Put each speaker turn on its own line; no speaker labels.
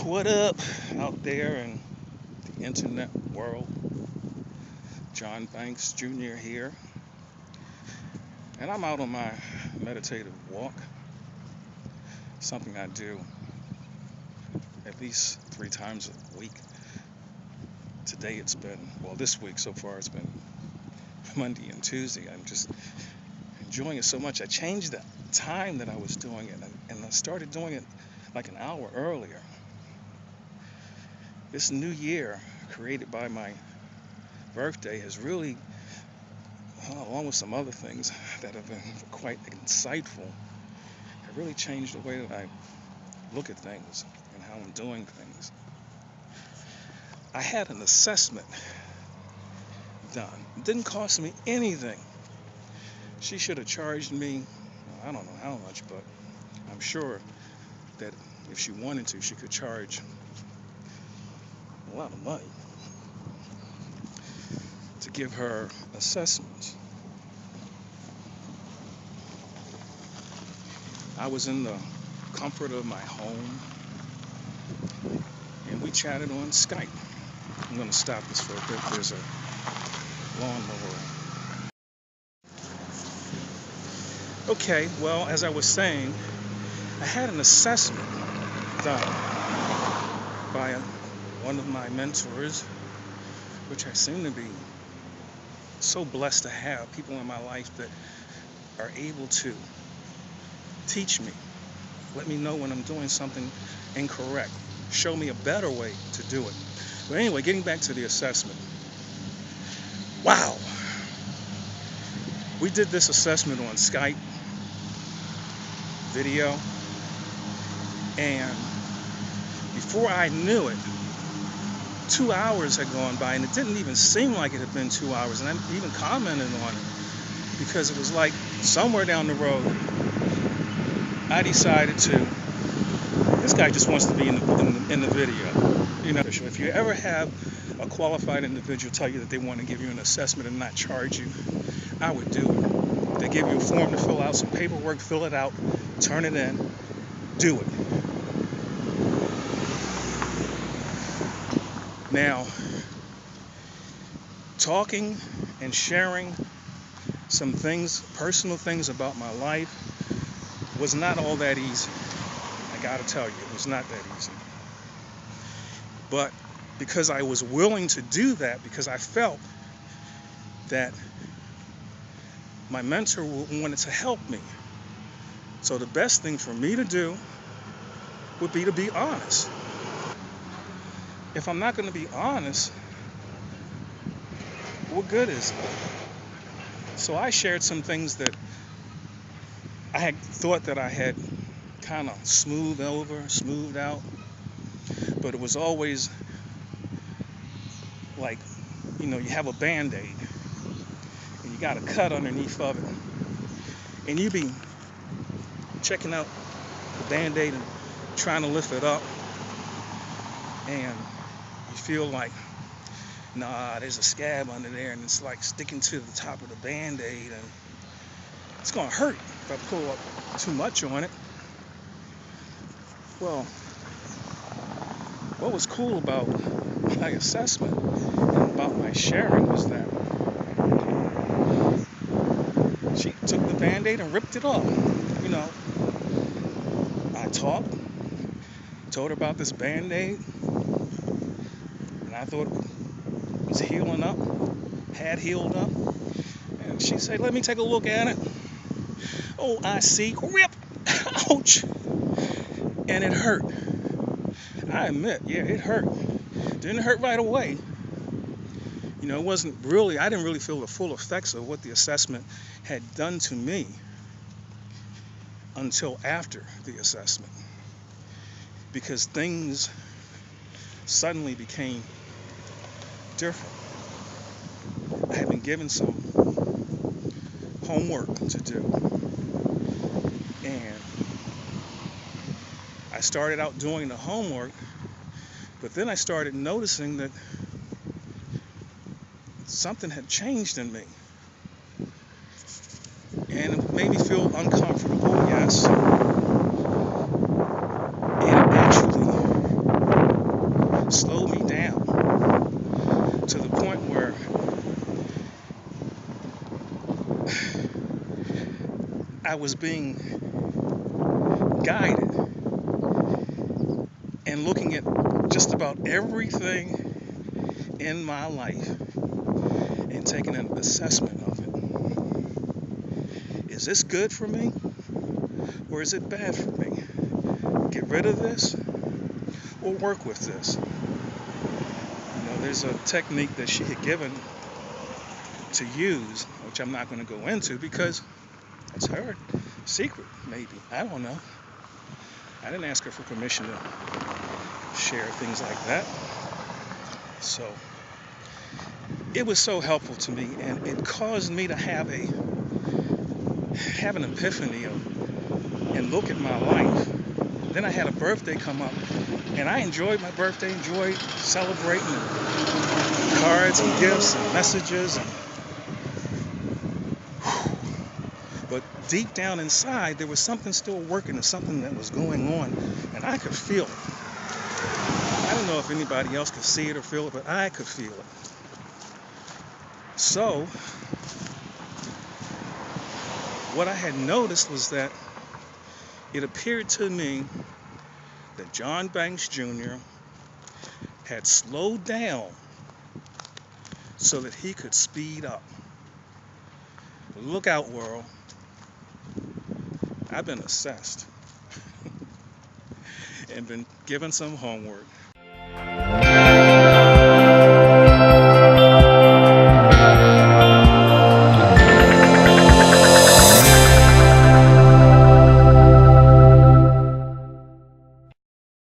What up out there in the internet world? John Banks Jr. here, and I'm out on my meditative walk, something I do at least 3 times a week. Today it's been, this week so far it's been Monday and Tuesday. I'm just enjoying it so much. I changed the time that I was doing it, and I started doing it like an hour earlier. This new year, created by my birthday, has really, along with some other things that have been quite insightful, have really changed the way that I look at things and how I'm doing things. I had an assessment done. It didn't cost me anything. She should have charged me, I don't know how much, but I'm sure that if she wanted to, she could charge a lot of money to give her assessments. I was in the comfort of my home, and we chatted on Skype. I'm going to stop this for a bit. There's a lawnmower. Okay, well, as I was saying, I had an assessment done by one of my mentors, which I seem to be so blessed to have, people in my life that are able to teach me, let me know when I'm doing something incorrect, show me a better way to do it. But anyway, getting back to the assessment. Wow! We did this assessment on Skype video, and before I knew it, 2 hours had gone by, and it didn't even seem like it had been 2 hours, and I even commented on it because it was like somewhere down the road I decided this guy just wants to be in the video. You know, if you ever have a qualified individual tell you that they want to give you an assessment and not charge you, I would do it. They give you a form to fill out, some paperwork, fill it out, turn it in, do it. Now, talking and sharing some things, personal things about my life, was not all that easy. I gotta tell you, it was not that easy. But because I was willing to do that, because I felt that my mentor wanted to help me. So the best thing for me to do would be to be honest. If I'm not going to be honest, what good is it? So I shared some things that I had thought that I had kind of smoothed out, but it was always like, you have a Band-Aid and you got a cut underneath of it, and you be checking out the Band-Aid and trying to lift it up, and you feel like, nah, there's a scab under there, and it's like sticking to the top of the Band-Aid, and it's gonna hurt if I pull up too much on it. Well, what was cool about my assessment and about my sharing was that she took the Band-Aid and ripped it off. I told her about this Band-Aid, and I thought it was healing up, had healed up, and she said, let me take a look at it. Oh, I see, rip, ouch, and it hurt. I admit, yeah, it hurt. Didn't hurt right away. It wasn't really, I didn't really feel the full effects of what the assessment had done to me until after the assessment, because things suddenly became different. I had been given some homework to do, and I started out doing the homework, but then I started noticing that something had changed in me, and it made me feel uncomfortable, yes, and it actually I was being guided and looking at just about everything in my life and taking an assessment of it. Is this good for me or is it bad for me? Get rid of this or work with this? There's a technique that she had given to use, which I'm not going to go into because it's her secret, maybe. I don't know. I didn't ask her for permission to share things like that. So it was so helpful to me, and it caused me to have an epiphany and look at my life. Then I had a birthday come up, and I enjoyed my birthday, enjoyed celebrating, and cards and gifts and messages. But deep down inside, there was something still working, and something that was going on, and I could feel it. I don't know if anybody else could see it or feel it, but I could feel it. So, what I had noticed was that it appeared to me that John Banks Jr. had slowed down so that he could speed up. Look out, world. I've been assessed and been given some homework.